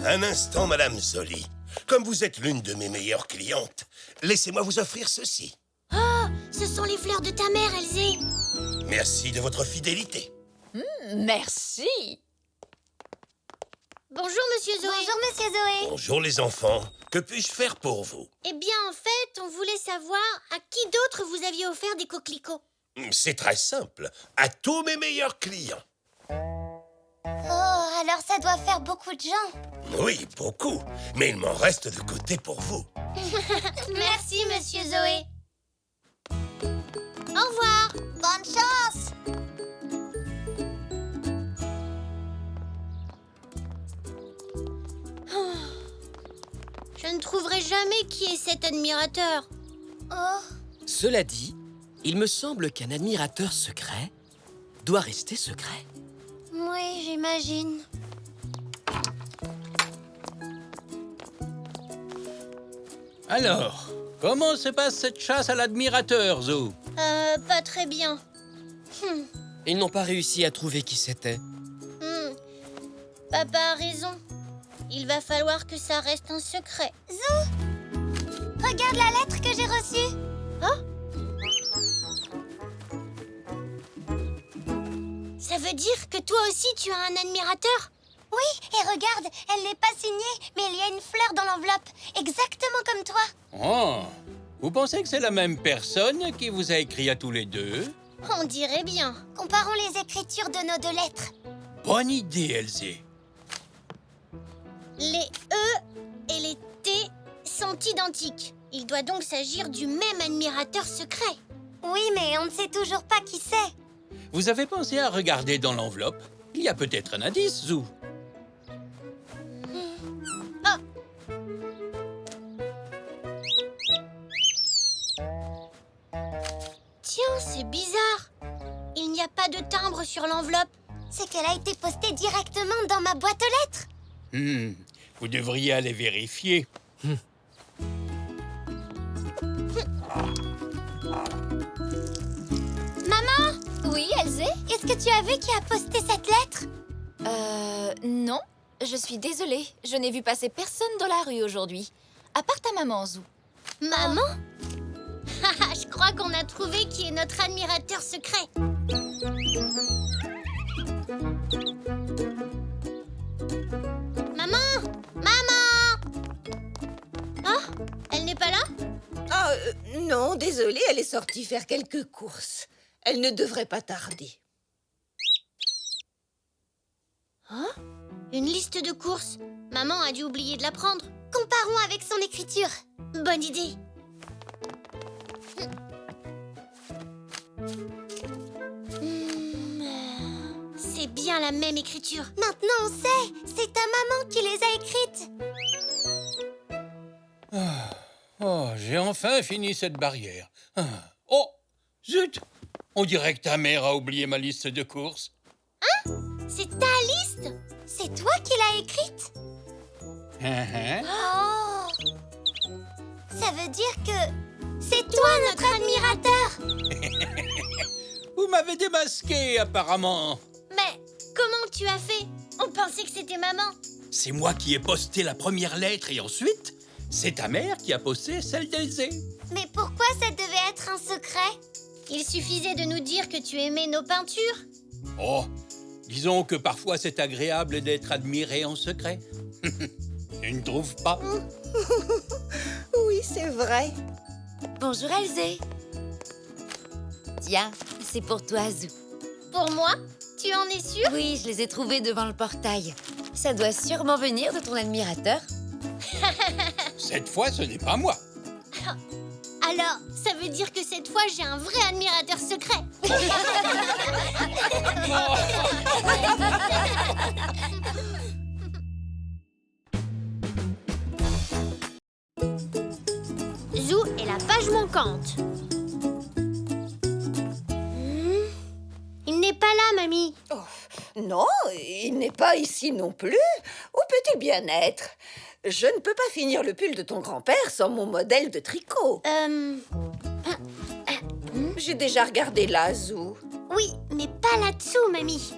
Un instant, Madame Zoli. Comme vous êtes l'une de mes meilleures clientes, laissez-moi vous offrir ceci. Oh, ce sont les fleurs de ta mère, Elsie. Merci de votre fidélité. Merci. Bonjour, Monsieur Zoé. Bonjour, Monsieur Zoé. Bonjour les enfants. Que puis-je faire pour vous? Eh bien, en fait, on voulait savoir à qui d'autre vous aviez offert des coquelicots. C'est très simple. À tous mes meilleurs clients. Oh, alors ça doit faire beaucoup de gens. Oui, beaucoup. Mais il m'en reste de côté pour vous. Merci, Monsieur Zoé. Au revoir. Bonne chance. Je ne trouverai jamais qui est cet admirateur. Oh, Cela dit, il me semble qu'un admirateur secret doit rester secret. oui, j'imagine. Alors, comment se passe cette chasse à l'admirateur, Zou? Pas très bien. Ils n'ont pas réussi à trouver qui c'était. Papa a raison. Il va falloir que ça reste un secret. Regarde la lettre que j'ai reçue. Ça veut dire que toi aussi tu as un admirateur? Oui, et regarde, elle n'est pas signée, mais il y a une fleur dans l'enveloppe, exactement comme toi. Oh, vous pensez que c'est la même personne qui vous a écrit à tous les deux? On dirait bien. Comparons les écritures de nos deux lettres. Bonne idée, Elsie. Les E et les T sont identiques. Il doit donc s'agir du même admirateur secret. Oui, mais on ne sait toujours pas qui c'est. Vous avez pensé à regarder dans l'enveloppe? Il y a peut-être un indice, Zou. Tiens, c'est bizarre. Il n'y a pas de timbre sur l'enveloppe. C'est qu'elle a été postée directement dans ma boîte aux lettres. Vous devriez aller vérifier. Maman, Oui, Elsie? est-ce que tu as vu qui a posté cette lettre? Non. Je suis désolée. Je n'ai vu passer personne dans la rue aujourd'hui. À part ta maman, Zou. Maman? Je crois qu'on a trouvé qui est notre admirateur secret. Maman! Maman! Ah, elle n'est pas là? Ah, non, désolée, elle est sortie faire quelques courses. Elle ne devrait pas tarder. Hein? Une liste de courses. Maman a dû oublier de la prendre. Comparons avec son écriture. Bonne idée. C'est bien la même écriture. Maintenant, on sait. C'est ta maman qui les a écrites. Oh, j'ai enfin fini cette barrière. Oh, zut! On dirait que ta mère a oublié ma liste de courses. C'est ta liste? C'est toi qui l'as écrite. Oh! Ça veut dire que c'est toi notre admirateur. Vous m'avez démasqué, apparemment. Mais comment tu as fait? On pensait que c'était maman. C'est moi qui ai posté la première lettre et ensuite, c'est ta mère qui a posté celle d'Elzé. Mais pourquoi ça devait être un secret? Il suffisait de nous dire que tu aimais nos peintures. Oh, disons que parfois c'est agréable d'être admiré en secret. Tu ne trouves pas? Oui, c'est vrai. Bonjour, Elzé. Tiens, c'est pour toi, Zou. Pour moi? Tu en es sûre? Oui, je les ai trouvés devant le portail. Ça doit sûrement venir de ton admirateur. Cette fois, ce n'est pas moi. Alors, ça veut dire que cette fois, j'ai un vrai admirateur secret. Zou et la page manquante. Il n'est pas là, mamie. Non, il n'est pas ici non plus. Où peut-il bien être? Je ne peux pas finir le pull de ton grand-père sans mon modèle de tricot. J'ai déjà regardé là, Zou. Oui, mais pas là-dessous, mamie.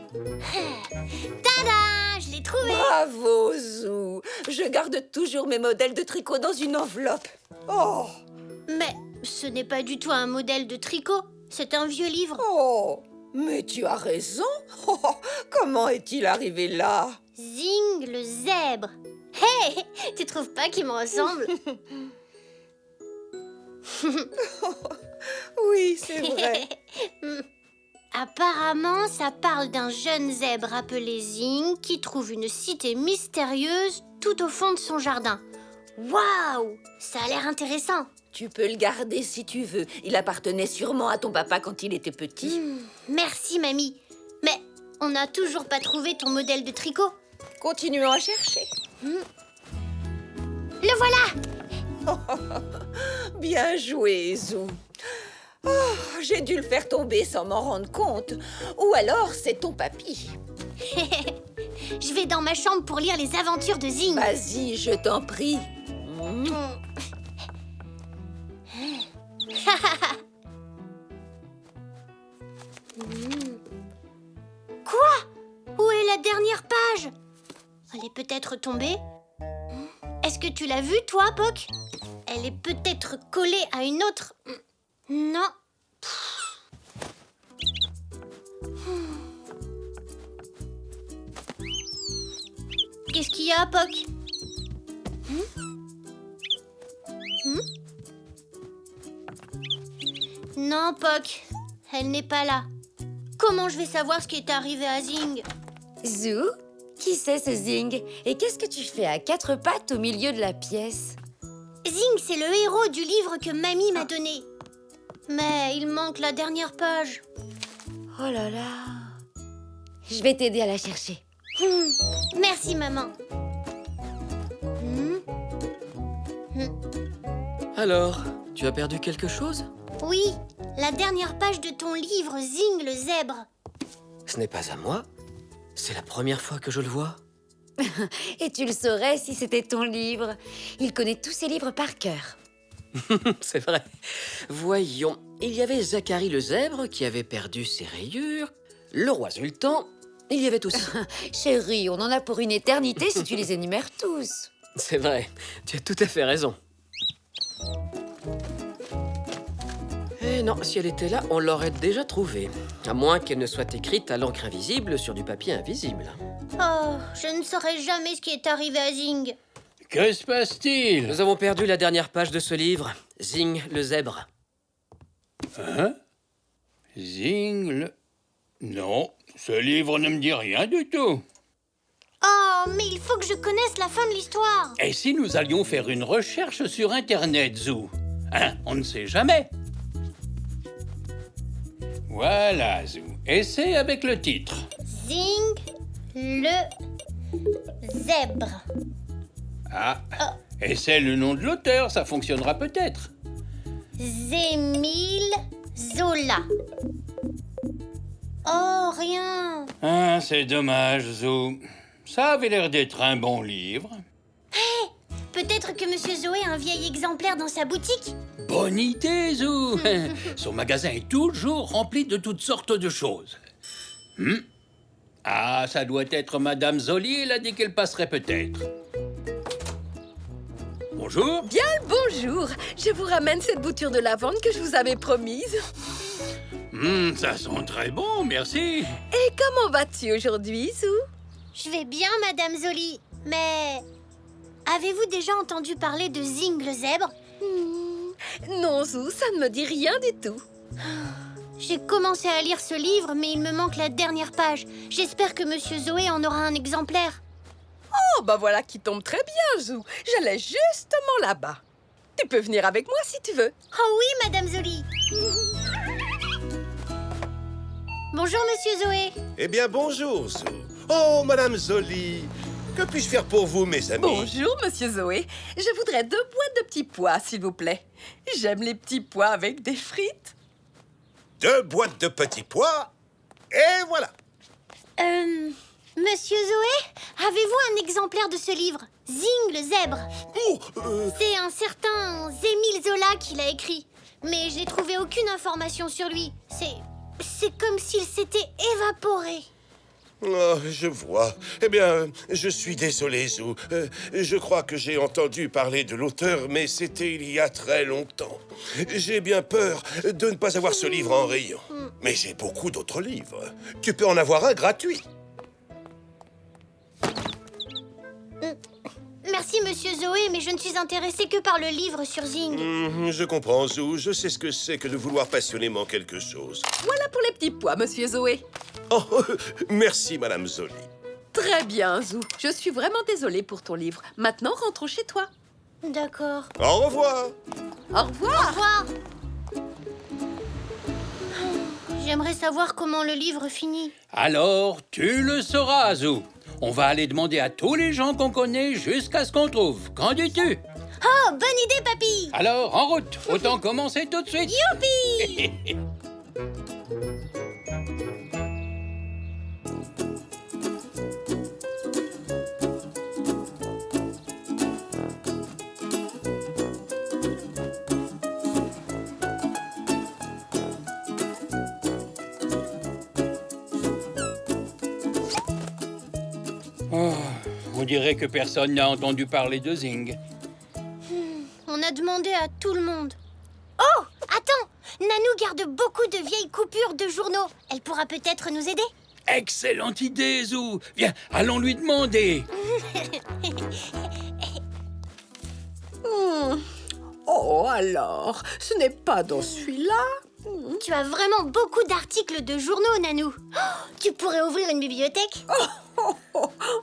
Tada! Je l'ai trouvé. Bravo, Zou. Je garde toujours mes modèles de tricot dans une enveloppe. Oh! Mais ce n'est pas du tout un modèle de tricot. C'est un vieux livre. Oh! Mais tu as raison. Oh, comment est-il arrivé là? Zing le zèbre. Hé, tu trouves pas qu'il me ressemble? Oui, c'est vrai. Apparemment, ça parle d'un jeune zèbre appelé Zing qui trouve une cité mystérieuse tout au fond de son jardin. Waouh! Ça a l'air intéressant. Tu peux le garder si tu veux. Il appartenait sûrement à ton papa quand il était petit. Merci, mamie. Mais on n'a toujours pas trouvé ton modèle de tricot. Continuons à chercher. Le voilà! Bien joué, Zou. Oh, j'ai dû le faire tomber sans m'en rendre compte. Ou alors, c'est ton papy. Je vais dans ma chambre pour lire les aventures de Zing. Vas-y, je t'en prie. Quoi? Où est la dernière page? Elle est peut-être tombée? Est-ce que tu l'as vue, toi, Poc? Elle est peut-être collée à une autre... Non. Qu'est-ce qu'il y a, Poc? Non, Poc. Elle n'est pas là. Comment je vais savoir ce qui est arrivé à Zing? Zou, qui c'est ce Zing? Et qu'est-ce que tu fais à quatre pattes au milieu de la pièce? Zing, c'est le héros du livre que Mamie m'a donné. Mais il manque la dernière page. Oh là là. Je vais t'aider à la chercher. Merci, maman. Alors, tu as perdu quelque chose? Oui, la dernière page de ton livre Zing le zèbre. Ce n'est pas à moi. C'est la première fois que je le vois. Et tu le saurais si c'était ton livre. Il connaît tous ses livres par cœur. C'est vrai. Voyons, il y avait Zacharie le zèbre qui avait perdu ses rayures. Le roi Sultan, il y avait aussi... Chérie, on en a pour une éternité si tu les énumères tous. C'est vrai, tu as tout à fait raison. Eh non, si elle était là, on l'aurait déjà trouvée. À moins qu'elle ne soit écrite à l'encre invisible sur du papier invisible. Oh, je ne saurais jamais ce qui est arrivé à Zing. Que se passe-t-il? Nous avons perdu la dernière page de ce livre, Zing le zèbre. Hein? Zing le... Non, ce livre ne me dit rien du tout. Oh, mais il faut que je connaisse la fin de l'histoire. Et si nous allions faire une recherche sur Internet, Zou? Hein? On ne sait jamais. Voilà, Zou. Essaie avec le titre. Zing le zèbre. Ah, et c'est le nom de l'auteur, ça fonctionnera peut-être. Zémile Zola. Oh, rien. Ah, c'est dommage, Zou. Ça avait l'air d'être un bon livre. Peut-être que Monsieur Zoé a un vieil exemplaire dans sa boutique. Bonne idée, Zou. Son magasin est toujours rempli de toutes sortes de choses. Ah, ça doit être Madame Zoli, elle a dit qu'elle passerait peut-être. Bonjour. Bien le bonjour. Je vous ramène cette bouture de lavande que je vous avais promise. Ça sent très bon, merci. Et comment vas-tu aujourd'hui, Zou? Je vais bien, Madame Zoli. Mais avez-vous déjà entendu parler de Zing le zèbre? Non, Zou, ça ne me dit rien du tout. J'ai commencé à lire ce livre, mais il me manque la dernière page. J'espère que Monsieur Zoé en aura un exemplaire. Oh, bah voilà qui tombe très bien, Zou. J'allais justement là-bas. Tu peux venir avec moi si tu veux. Oh oui, Madame Zoli. Bonjour, Monsieur Zoé. Eh bien, bonjour, Zou. Oh, Madame Zoli. Que puis-je faire pour vous, mes amis? Bonjour, Monsieur Zoé. Je voudrais 2 boîtes de petits pois, s'il vous plaît. J'aime les petits pois avec des frites. 2 boîtes de petits pois, et voilà. Monsieur Zoé, avez-vous un exemplaire de ce livre, Zing le zèbre? C'est un certain Zémile Zola qui l'a écrit, mais je n'ai trouvé aucune information sur lui. C'est comme s'il s'était évaporé. Oh, je vois. Eh bien, je suis désolé, Zou. Je crois que j'ai entendu parler de l'auteur, mais c'était il y a très longtemps. J'ai bien peur de ne pas avoir ce livre en rayon. Mais j'ai beaucoup d'autres livres. Tu peux en avoir un gratuit. Merci, Monsieur Zoé, mais je ne suis intéressée que par le livre sur Zing. Je comprends, Zou. Je sais ce que c'est que de vouloir passionnément quelque chose. Voilà pour les petits pois, Monsieur Zoé. Oh, merci, Madame Zoli. Très bien, Zou. Je suis vraiment désolée pour ton livre. Maintenant, rentrons chez toi. D'accord. Au revoir. Au revoir. Au revoir. J'aimerais savoir comment le livre finit. Alors, tu le sauras, Zou. On va aller demander à tous les gens qu'on connaît jusqu'à ce qu'on trouve. Qu'en dis-tu? Oh, bonne idée, papy. Alors, en route. Autant commencer tout de suite. Youpi. Oh, on dirait que personne n'a entendu parler de Zing. On a demandé à tout le monde. Oh, attends. Nanou garde beaucoup de vieilles coupures de journaux. Elle pourra peut-être nous aider. Excellente idée, Zou. Viens, allons lui demander. Oh, alors, ce n'est pas dans celui-là? Tu as vraiment beaucoup d'articles de journaux, Nanou. Oh, tu pourrais ouvrir une bibliothèque?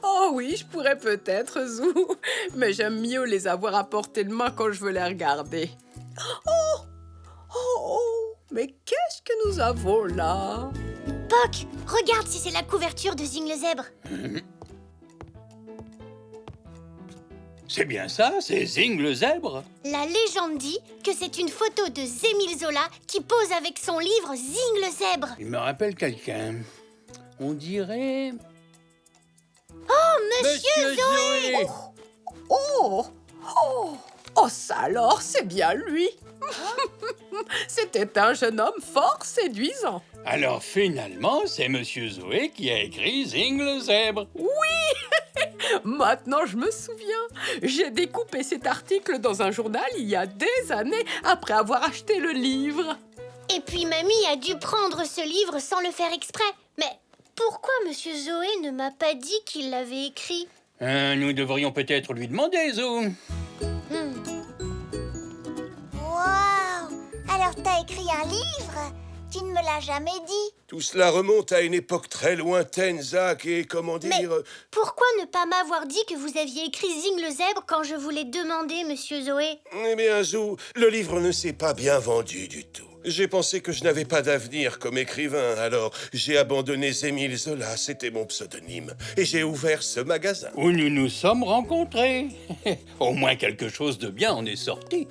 Oh oui, je pourrais peut-être, Zou. Mais j'aime mieux les avoir à portée de main quand je veux les regarder. Mais qu'est-ce que nous avons là? Poc, regarde si c'est la couverture de Zing le zèbre. C'est bien ça, c'est Zing le zèbre. La légende dit que c'est une photo de Zémile Zola qui pose avec son livre Zing le zèbre. Il me rappelle quelqu'un. On dirait... Oh, Monsieur Zoé! Oh, ça alors, c'est bien lui. C'était un jeune homme fort séduisant. Alors finalement, c'est Monsieur Zoé qui a écrit Zing le zèbre. Maintenant, je me souviens. J'ai découpé cet article dans un journal il y a des années après avoir acheté le livre. Et puis mamie a dû prendre ce livre sans le faire exprès. Mais pourquoi Monsieur Zoé ne m'a pas dit qu'il l'avait écrit? Nous devrions peut-être lui demander, Zo. Waouh! Alors t'as écrit un livre? Tu ne me l'as jamais dit. Tout cela remonte à une époque très lointaine, Zach, et comment dire... Mais pourquoi ne pas m'avoir dit que vous aviez écrit Zing le zèbre quand je vous l'ai demandé, Monsieur Zoé? Eh bien, Zo, le livre ne s'est pas bien vendu du tout. J'ai pensé que je n'avais pas d'avenir comme écrivain, alors j'ai abandonné Émile Zola, c'était mon pseudonyme, et j'ai ouvert ce magasin. Où nous nous sommes rencontrés. Au moins quelque chose de bien en est sorti.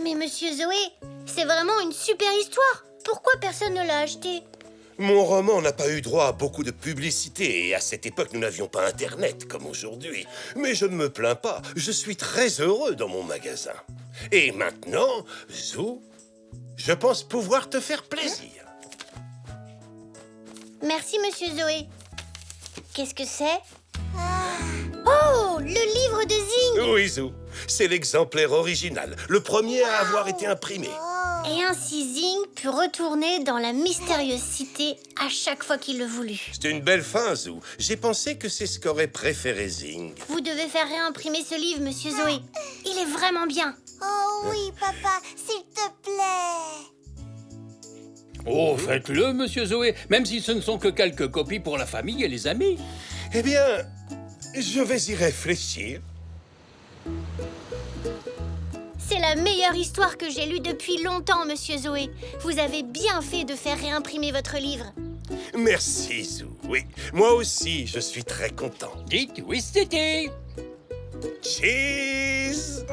Mais Monsieur Zoé, c'est vraiment une super histoire. Pourquoi personne ne l'a acheté? Mon roman n'a pas eu droit à beaucoup de publicité, et à cette époque, nous n'avions pas Internet comme aujourd'hui. Mais je ne me plains pas, je suis très heureux dans mon magasin. Et maintenant, Zo, je pense pouvoir te faire plaisir. Merci, Monsieur Zoé. Qu'est-ce que c'est? Oh, le livre de Zing! Oui, Zo, c'est l'exemplaire original, le premier à avoir été imprimé. Et ainsi Zing put retourner dans la mystérieuse cité à chaque fois qu'il le voulut. C'est une belle fin, Zo. J'ai pensé que c'est ce qu'aurait préféré Zing. Vous devez faire réimprimer ce livre, Monsieur Zoé. Il est vraiment bien. Oh oui, papa, s'il te plaît. Oh, faites-le, Monsieur Zoé, même si ce ne sont que quelques copies pour la famille et les amis. Eh bien, je vais y réfléchir. C'est la meilleure histoire que j'ai lue depuis longtemps, Monsieur Zoé. Vous avez bien fait de faire réimprimer votre livre. Merci, Zo. Oui, moi aussi, je suis très content. Dites oui, c'était. Cheese!